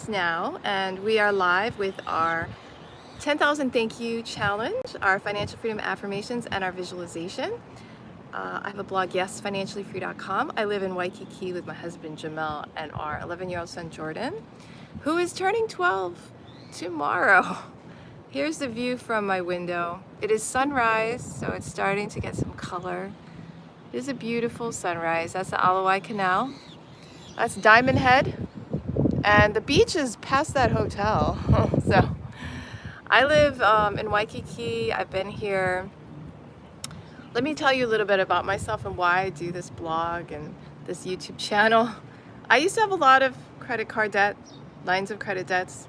Affirmations now, and we are live with our 10,000 Thank You Challenge, our Financial Freedom Affirmations, and our visualization. I have a blog, yesfinanciallyfree.com. I live in Waikiki with my husband Jamel and our 11-year-old son Jordan, who is turning 12 tomorrow. Here's the view from my window. It is sunrise, so it's starting to get some color. It is a beautiful sunrise. That's the Alawai Canal. That's Diamond Head. And the beach is past that hotel. So I live in Waikiki. I've been here. Let me tell you a little bit about myself and why I do this blog and this YouTube channel. I used to have a lot of credit card debt, lines of credit debts.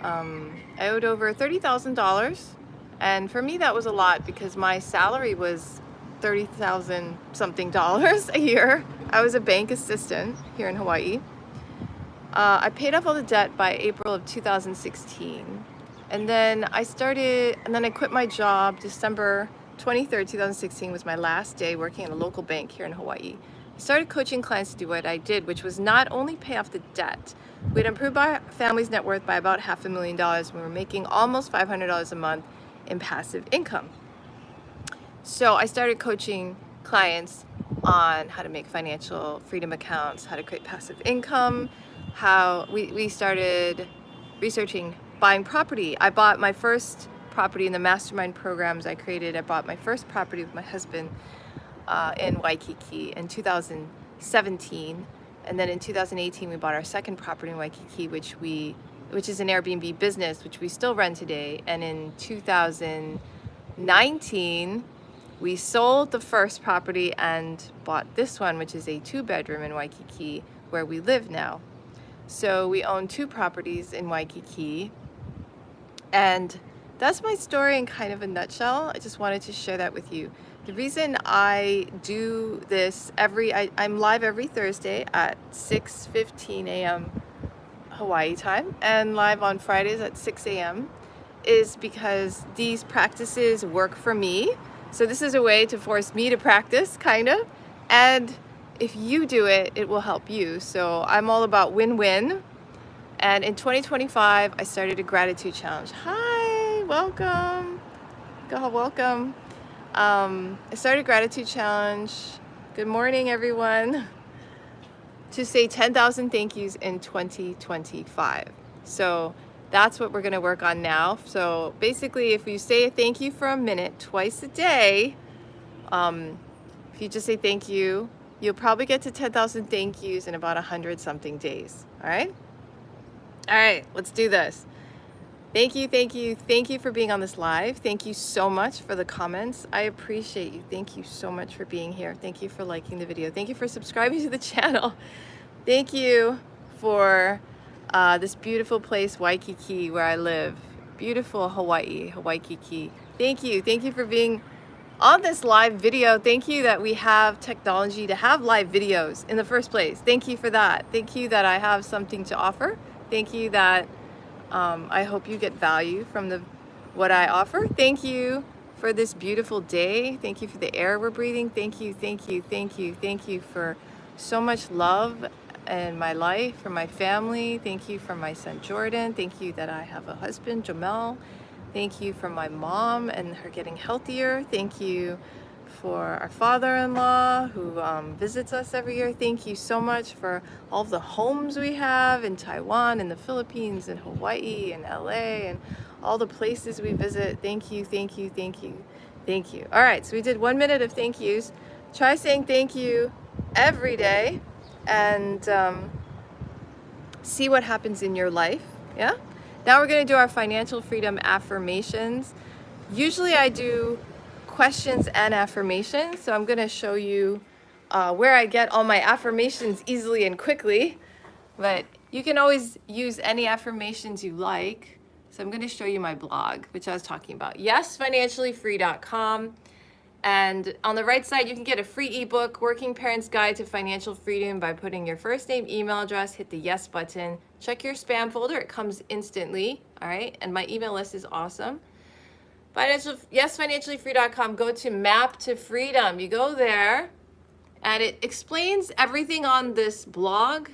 I owed over $30,000. And for me, that was a lot because my salary was $30,000 something a year. I was a bank assistant here in Hawaii. I paid off all the debt by April of 2016. And then I quit my job. December 23rd, 2016 was my last day working in a local bank here in Hawaii. I started coaching clients to do what I did, which was not only pay off the debt. We'd improved our family's net worth by about $500,000. We were making almost $500 a month in passive income. So I started coaching clients on how to make financial freedom accounts, how to create passive income, how we started researching buying property. I bought my first property in the mastermind programs I created. I bought my first property with my husband in Waikiki in 2017. And then in 2018, we bought our second property in Waikiki, which is an Airbnb business, which we still run today. And in 2019, we sold the first property and bought this one, which is a 2-bedroom in Waikiki, where we live now. So we own 2 properties in Waikiki. And that's my story in kind of a nutshell. I just wanted to share that with you. The reason I do this I'm live every Thursday at 6:15 a.m. Hawaii time and live on Fridays at 6 a.m. is because these practices work for me. So this is a way to force me to practice, kind of. And if you do it, it will help you. So I'm all about win-win. And in 2025, I started a gratitude challenge. Hi, welcome. Welcome. I started a gratitude challenge. Good morning, everyone. To say 10,000 thank yous in 2025. So that's what we're going to work on now. So basically, if you say a thank you for a minute twice a day, if you just say thank you, you'll probably get to 10,000 thank yous in about 100-something days. All right? All right, let's do this. Thank you for being on this live. Thank you so much for the comments. I appreciate you. Thank you so much for being here. Thank you for liking the video. Thank you for subscribing to the channel. Thank you for this beautiful place, Waikiki, where I live. Beautiful Hawaii, Waikiki. Thank you for being on this live video. Thank you that we have technology to have live videos in the first place. Thank you for that. Thank you that I have something to offer. Thank you that I hope you get value from what I offer. Thank you for this beautiful day. Thank you for the air we're breathing. Thank you for so much love in my life, for my family. Thank you for my son Jordan. Thank you that I have a husband, Jamel. Thank you for my mom and her getting healthier. Thank you for our father-in-law who visits us every year. Thank you so much for all of the homes we have in Taiwan, in the Philippines, in Hawaii, in LA, and all the places we visit. Thank you. All right, so we did 1 minute of thank yous. Try saying thank you every day and see what happens in your life. Yeah? Now we're going to do our financial freedom affirmations. Usually I do questions and affirmations, so I'm going to show you where I get all my affirmations easily and quickly, but you can always use any affirmations you like. So I'm going to show you my blog, which I was talking about, yesfinanciallyfree.com. And on the right side, you can get a free ebook, Working Parents Guide to Financial Freedom, by putting your first name, email address, hit the yes button, check your spam folder, it comes instantly, all right? And my email list is awesome. Yesfinanciallyfree.com, go to Map to Freedom. You go there, and it explains everything on this blog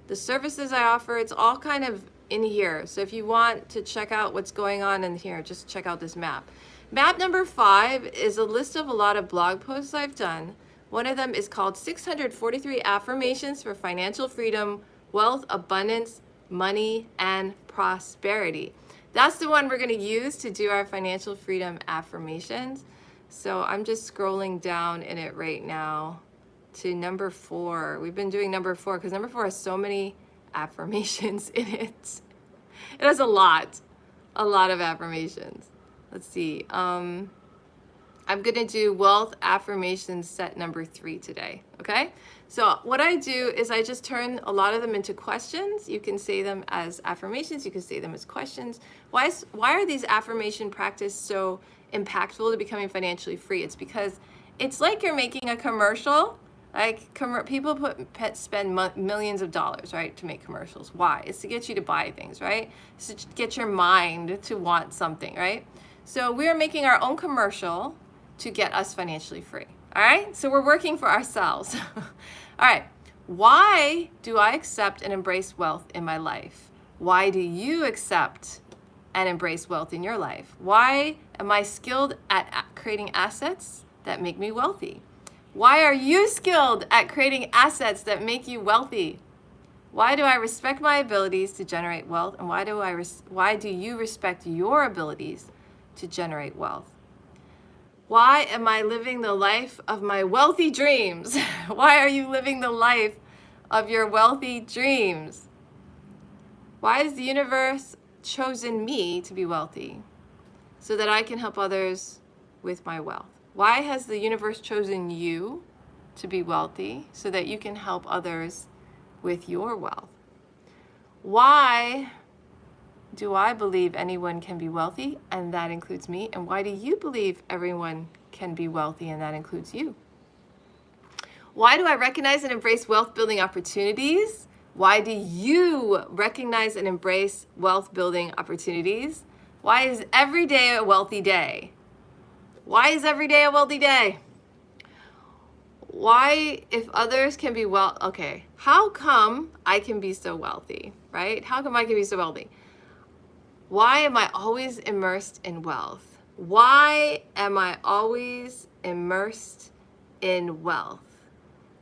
the services I offer, it's all kind of in here. So if you want to check out what's going on in here, just check out this map. Map number 5 is a list of a lot of blog posts I've done. One of them is called 643 Affirmations for Financial Freedom, Wealth, Abundance, Money, and Prosperity. That's the one we're going to use to do our financial freedom affirmations. So I'm just scrolling down in it right now to number 4. We've been doing number 4 because number 4 has so many affirmations in it. It has a lot of affirmations. Let's see. I'm going to do wealth affirmations set number 3 today. Okay. So what I do is I just turn a lot of them into questions. You can say them as affirmations. You can say them as questions. Why are these affirmation practice so impactful to becoming financially free? It's because it's like you're making a commercial. Like people spend millions of dollars, right, to make commercials. Why? It's to get you to buy things, right? It's to get your mind to want something, right? So we're making our own commercial to get us financially free. All right? So we're working for ourselves. All right. Why do I accept and embrace wealth in my life? Why do you accept and embrace wealth in your life? Why am I skilled at creating assets that make me wealthy? Why are you skilled at creating assets that make you wealthy? Why do I respect my abilities to generate wealth? And why do you respect your abilities to generate wealth? Why am I living the life of my wealthy dreams? Why are you living the life of your wealthy dreams? Why has the universe chosen me to be wealthy so that I can help others with my wealth? Why has the universe chosen you to be wealthy so that you can help others with your wealth? Why do I believe anyone can be wealthy, and that includes me? And why do you believe everyone can be wealthy, and that includes you? Why do I recognize and embrace wealth building opportunities? Why do you recognize and embrace wealth building opportunities? Why is every day a wealthy day? Why is every day a wealthy day? Why, if others can be okay, how come I can be so wealthy, right? How come I can be so wealthy? Why am I always immersed in wealth? Why am I always immersed in wealth?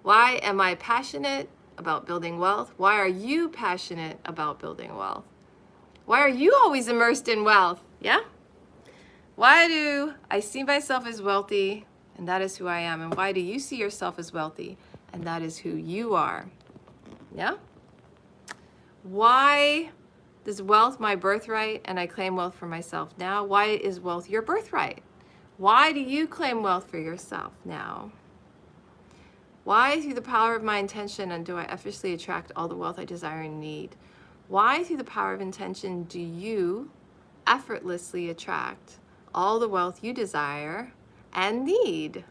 Why am I passionate about building wealth? Why are you passionate about building wealth? Why are you always immersed in wealth? Yeah? Why do I see myself as wealthy, and that is who I am? And why do you see yourself as wealthy, and that is who you are? Yeah? Why is wealth my birthright, and I claim wealth for myself now? Why is wealth your birthright? Why do you claim wealth for yourself now? Why, through the power of my intention, and do I effortlessly attract all the wealth I desire and need? Why, through the power of intention, do you effortlessly attract all the wealth you desire and need?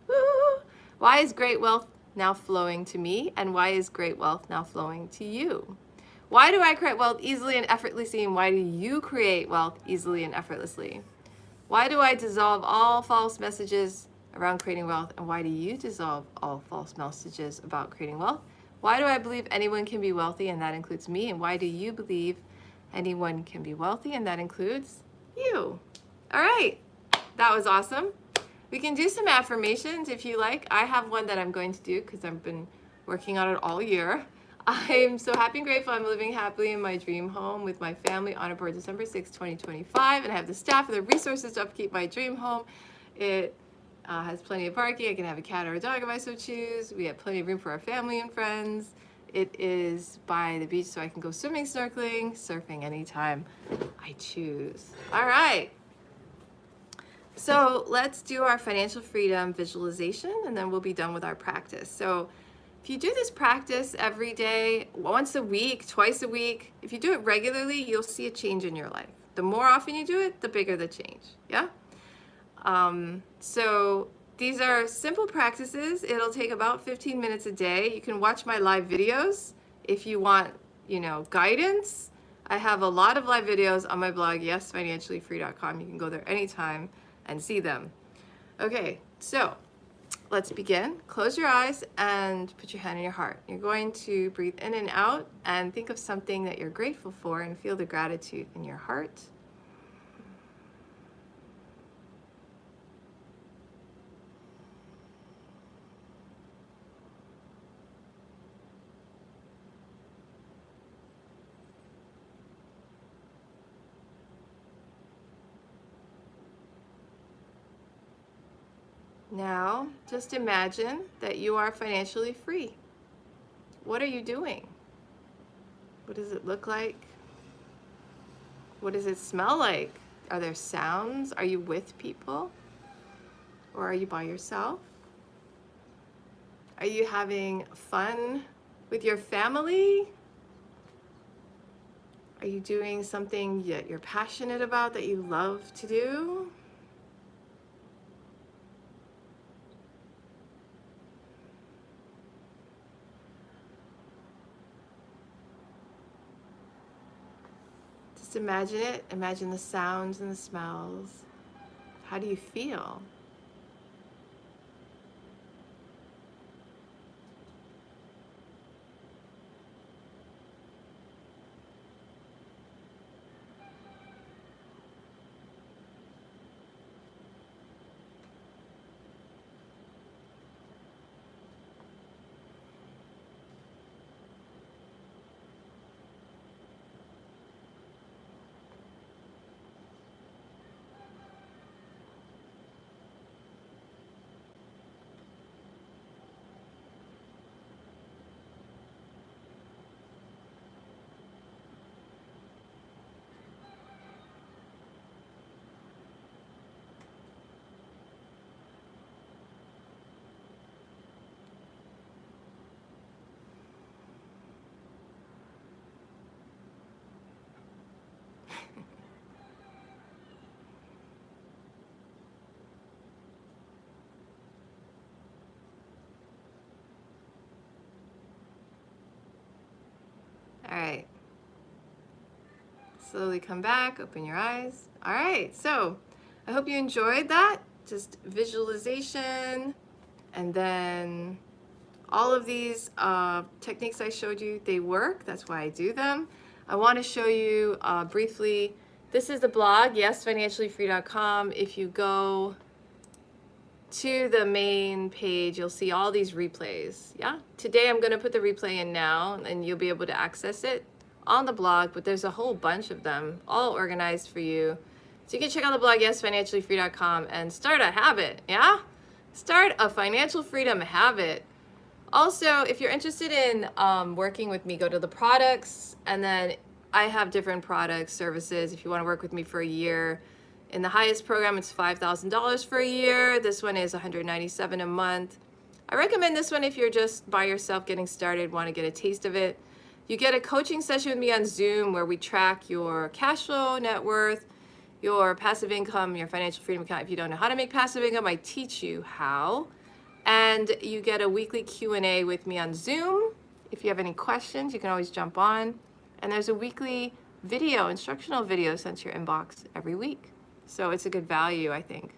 Woo! Why is great wealth now flowing to me, and why is great wealth now flowing to you? Why do I create wealth easily and effortlessly, and why do you create wealth easily and effortlessly? Why do I dissolve all false messages around creating wealth, and why do you dissolve all false messages about creating wealth? Why do I believe anyone can be wealthy, and that includes me? And why do you believe anyone can be wealthy, and that includes you? All right, that was awesome. We can do some affirmations if you like. I have one that I'm going to do because I've been working on it all year. I'm so happy and grateful I'm living happily in my dream home with my family on or board December 6, 2025, and I have the staff and the resources to upkeep my dream home. It has plenty of parking. I can have a cat or a dog if I so choose. We have plenty of room for our family and friends. It is by the beach, so I can go swimming, snorkeling, surfing anytime I choose. All right. So let's do our financial freedom visualization, and then we'll be done with our practice. So if you do this practice every day, once a week, twice a week, if you do it regularly, you'll see a change in your life. The more often you do it, the bigger the change. Yeah? So these are simple practices. It'll take about 15 minutes a day. You can watch my live videos if you want, guidance. I have a lot of live videos on my blog, yesfinanciallyfree.com. You can go there anytime and see them. Okay, so let's begin. Close your eyes and put your hand on your heart. You're going to breathe in and out and think of something that you're grateful for and feel the gratitude in your heart. Now, just imagine that you are financially free. What are you doing? What does it look like? What does it smell like? Are there sounds? Are you with people? Or are you by yourself? Are you having fun with your family? Are you doing something that you're passionate about, that you love to do? Just imagine it. Imagine the sounds and the smells. How do you feel? All right. Slowly come back, open your eyes. All right, so I hope you enjoyed that. Just visualization, and then all of these techniques I showed you, they work. That's why I do them. I want to show you briefly, this is the blog, yesfinanciallyfree.com. If you go to the main page, you'll see all these replays. Yeah, today I'm going to put the replay in now, and you'll be able to access it on the blog, but there's a whole bunch of them all organized for you. So you can check out the blog, yesfinanciallyfree.com, and start a habit. Yeah, start a financial freedom habit. Also, if you're interested in working with me, go to the products, and then I have different products, services. If you want to work with me for a year, in the highest program, it's $5,000 for a year. This one is $197 a month. I recommend this one if you're just by yourself getting started, want to get a taste of it. You get a coaching session with me on Zoom where we track your cash flow, net worth, your passive income, your financial freedom account. If you don't know how to make passive income, I teach you how. And you get a weekly Q&A with me on Zoom. If you have any questions, you can always jump on. And there's a weekly video, instructional video sent to your inbox every week. So it's a good value, I think.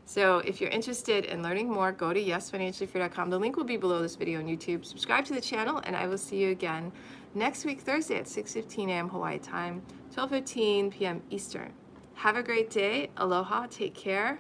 So if you're interested in learning more, go to yesfinanciallyfree.com. The link will be below this video on YouTube. Subscribe to the channel, and I will see you again next week, Thursday at 6:15 a.m. Hawaii time, 12:15 p.m. Eastern. Have a great day. Aloha. Take care.